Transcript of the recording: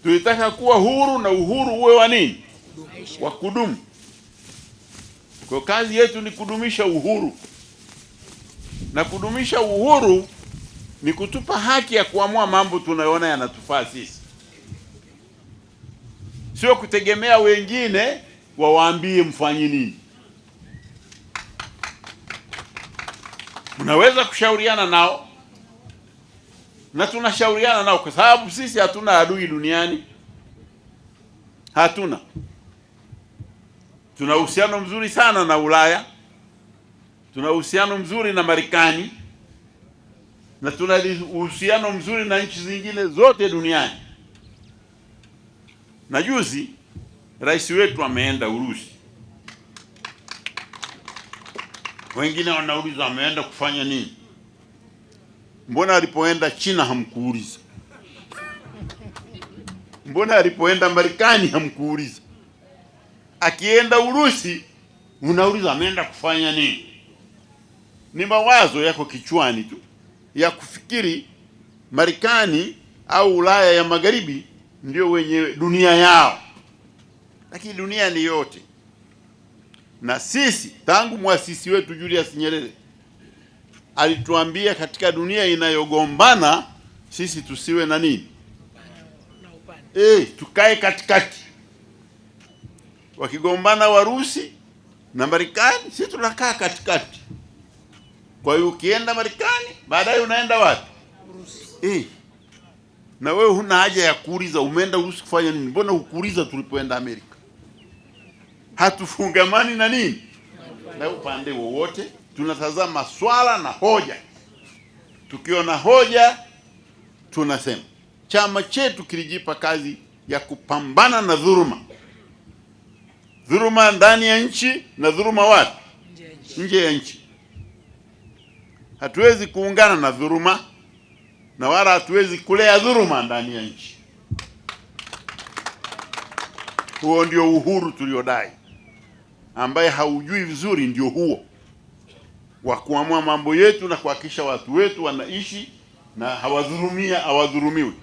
Tulitaka kuwa huru na uhuru uwe wa nini? Wa kudumu. Kwa kazi yetu ni kudumisha uhuru, na kudumisha uhuru ni kutupa haki ya kuamua mambo tunayoona yanatufaa sisi, sio kutegemea wengine wawaambie mfanye nini. Unaweza kushauriana nao, na tunashauriana nao kwa sababu sisi hatuna adui duniani, hatuna. Tuna uhusiano mzuri sana na Ulaya, tuna uhusiano mzuri na Marekani, na tuna uhusiano mzuri na nchi zingine zote duniani. Na juzi rais wetu ameenda Urusi. Wengine wanauliza ameenda kufanya nini? Mbona alipoenda China hamkuuliza? Mbona alipoenda Marekani hamkuuliza? Akienda Urusi unauliza ameenda kufanya nini? Ni mawazo yako kichwani tu ya kufikiri Marekani au Ulaya ya Magharibi ndio wenye dunia yao, lakini dunia ni yote. Na sisi tangu mwasisi wetu Julius Nyerere alituambia katika dunia inayogombana sisi tusiwe na nini? Tukae katikati. Wakigombana Warusi na Marekani, sisi tunakaa katikati. Kwa hiyo ukienda Marekani, baadaye unaenda wapi? Urusi. Na wewe huna haja ya kuuliza umeenda Urusi kufanya nini. Mbona hukuuliza tulipoenda Amerika? Hatufungamani na nini? Na upande wowote. Tunatazama swala na hoja. Tukiona hoja tunasema. Chama chetu kilijipa kazi ya kupambana na dhuluma. Dhuluma ndani ya nchi na dhuluma wapi? Nje ya nchi. Hatuwezi kuungana na dhuluma na wala hatuwezi kulea dhuluma ndani ya nchi. Huo ndio uhuru tuliodai, ambaye haujui vizuri ndio huo wa kuamua mambo yetu na kuhakikisha watu wetu wanaishi na hawadhulumiwi.